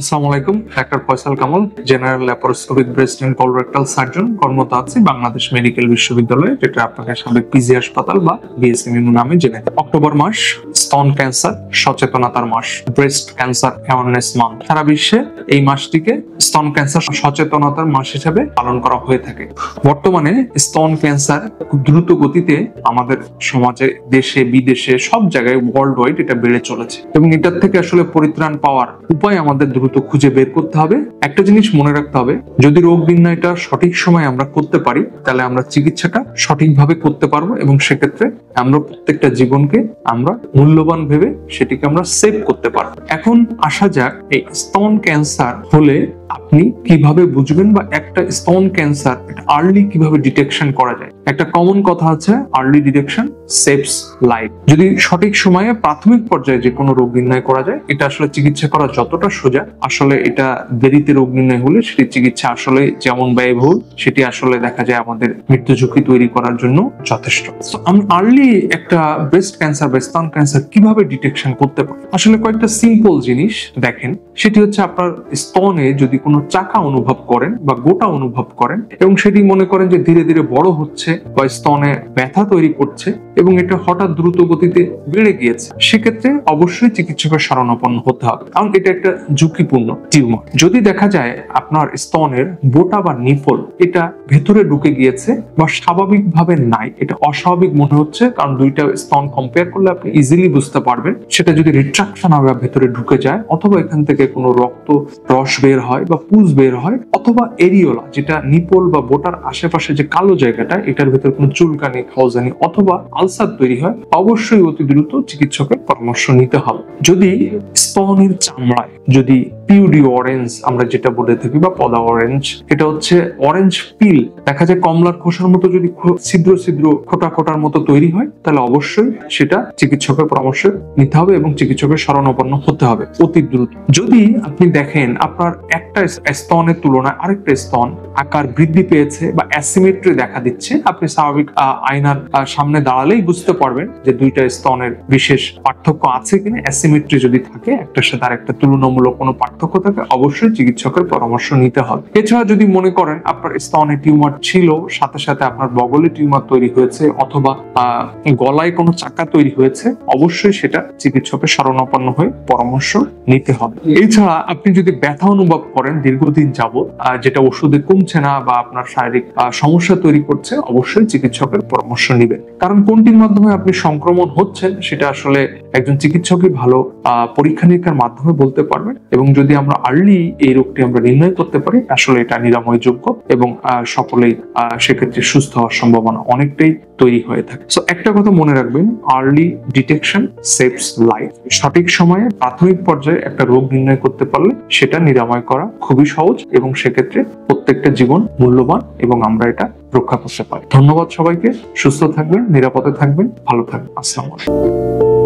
আসসালামু আলাইকুম। Doctor Faisal Kamal, general laparoscopic breast and colorectal surgeon, কর্মরত আছি বাংলাদেশ মেডিকেল বিশ্ববিদ্যালয়ে, যেটা আপনাকে সাবেক পিজি হাসপাতাল বা বিএসএমইউ নামে জেনে। অক্টোবর মাস স্তন ক্যান্সার সচেতনতার মাস, ব্রেস্ট ক্যান্সার অ্যাওয়ারনেস মান্থ। সারা বিশ্বে এই মাসটিকে স্তন ক্যান্সার সচেতনতার মাস হিসেবে পালন করা হয়ে থাকে। বর্তমানে স্তন ক্যান্সার খুব দ্রুত গতিতে আমাদের সমাজে, দেশে, বিদেশে, সব জায়গায় ওয়ার্ল্ড ওয়াইড এটা বেড়ে চলেছে এবং এটার থেকে আসলে পরিত্রাণ পাওয়ার উপায় আমাদের দ্রুত খুঁজে বের করতে হবে। একটা জিনিস মনে রাখতে হবে, যদি রোগ নির্ণয়টা সঠিক সময় আমরা করতে পারি, তাহলে আমরা চিকিৎসাটা সঠিকভাবে করতে পারবো এবং সেক্ষেত্রে আমরা প্রত্যেকটা জীবনকে আমরা মূল্যবান ভেবে সেটিকে আমরা সেভ করতে পারবো। এখন আসা যাক, এই স্তন ক্যান্সার হলে আপনি কিভাবে বুঝবেন বা একটা স্তন ক্যান্সার আর্লি কিভাবে ডিটেকশন করা যায়। একটা কমন কথা আছে, আর্লি ডিটেকশন সেভস লাইফ। যদি সঠিক সময়ে প্রাথমিক পর্যায়ে যে কোনো রোগ নির্ণয় করা যায়, এটা আসলে চিকিৎসা করা যতটা সোজা, আসলে এটা দেরিতে রোগ নির্ণয় হলে সেটি চিকিৎসা আসলে যেমন ব্যয়বহুল, সেটি আসলে দেখা যায় আমাদের মৃত্যু ঝুঁকি তৈরি করার জন্য যথেষ্ট। তো আমি আর্লি একটা ব্রেস্ট ক্যান্সার বা স্তন ক্যান্সার কিভাবে ডিটেকশন করতে পারি, আসলে কয়েকটা সিম্পল জিনিস দেখেন। সেটি হচ্ছে, আপনার স্তনে যদি কোনো চাকা অনুভব করেন বা গোটা অনুভব করেন এবং সেটি মনে করেন যে ধীরে ধীরে বড় হচ্ছে বা স্তনে ব্যথা তৈরি করছে এবং এটা হঠাৎ দ্রুত গতিতে বেড়ে গিয়েছে, সেক্ষেত্রে অবশ্যই চিকিৎসকের শরণাপন্ন হতে হবে, কারণ এটা একটা ঝুঁকিপূর্ণ টিউমার। যদি দেখা যায় আপনার স্তনের বোটা বা নিপল এটা ভেতরে ঢুকে গিয়েছে বা স্বাভাবিকভাবে নাই, এটা অস্বাভাবিক মনে হচ্ছে, কারণ দুইটা স্তন কম্পেয়ার করলে আপনি ইজিলি বুঝতে পারবেন। সেটা যদি রিট্রাকশন হবে, ভেতরে ঢুকে যায়, অথবা এখান থেকে কোনো রক্ত রস বের হয় বা পুজ বের হয়, অথবা এরিওলা যেটা নিপল বা বোটার আশেপাশে যে কালো জায়গাটা, এটার ভেতর কোনো চুলকানি, খাওয়াজানি অথবা আলসার তৈরি হয়, অবশ্যই অতি দ্রুত চিকিৎসকের পরামর্শ নিতে হবে। যদি স্তনের চামড়ায় যদি পিউডি অরেঞ্জ আমরা যেটা বলে থাকি বা পদা অরেঞ্জ, এটা হচ্ছে অরেঞ্জ পিল, দেখা যায় কমলার খোসার মতো যদি ছিদ্র ছিদ্র খোটা খোটার মতো তৈরি হয়, তাহলে অবশ্যই সেটা চিকিৎসকের পরামর্শ নিতে হবে এবং চিকিৎসকের শরণাপন্ন হতে হবে অতি দ্রুত। যদি আপনি দেখেন আপনার একটা স্তনের তুলনায় আরেকটা স্তন আকার বৃদ্ধি পেয়েছে বা অ্যাসিমেট্রি দেখা দিচ্ছে, আপনি স্বাভাবিক আয়নার সামনে দাঁড়ালেই বুঝতে পারবেন যে দুইটা স্তনের বিশেষ পার্থক্য আছে কিনা। অ্যাসিমেট্রি যদি থাকে, একটার সাথে আরেকটা তুলনামূলক কোনো পার্থক্য থাকে, অবশ্যই চিকিৎসকের পরামর্শ নিতে হবে। এছাড়া যদি মনে করেন আপনার স্তনে টিউমার ছিল, সাথে সাথে আপনার বগলে টিউমার তৈরি হয়েছে অথবা গলায় কোনো চাকা তৈরি হয়েছে, অবশ্যই সেটা চিকিৎসকের শরণাপন্ন হয়ে পরামর্শ নিতে হবে। এছাড়া আপনি যদি ব্যথা অনুভব করেন দীর্ঘদিন যাবত, যেটা ওষুধে কমছে না বা আপনার শারীরিক সমস্যা তৈরি করছে, অবশ্যই চিকিৎসকের পরামর্শ নেবেন। কারণ কোনটির মাধ্যমে আপনি সংক্রমণ হচ্ছেন সেটা আসলে একজন চিকিৎসকই ভালো পরীক্ষা নিরীক্ষার মাধ্যমে বলতে পারবেন। এবং যদি আমরা আর্লি এই রোগটি আমরা নির্ণয় করতে পারি, আসলে এটা নিরাময় যোগ্য এবং সকলেই সেক্ষেত্রে সুস্থ হওয়ার সম্ভাবনা অনেকটাই তৈরি হয়ে থাকে। সো একটা কথা মনে রাখবেন, আর্লি ডিটেকশন সেভস লাইফ। সঠিক সময়ে প্রাথমিক পর্যায়ে একটা রোগ নির্ণয় করতে পারলে সেটা নিরাময় করা খুবই সহজ এবং সেক্ষেত্রে প্রত্যেকটা জীবন মূল্যবান এবং আমরা এটা রক্ষা করতে পারি। ধন্যবাদ সবাইকে। সুস্থ থাকবেন, নিরাপদে থাকবেন, ভালো থাকবেন। আসসালামু আলাইকুম।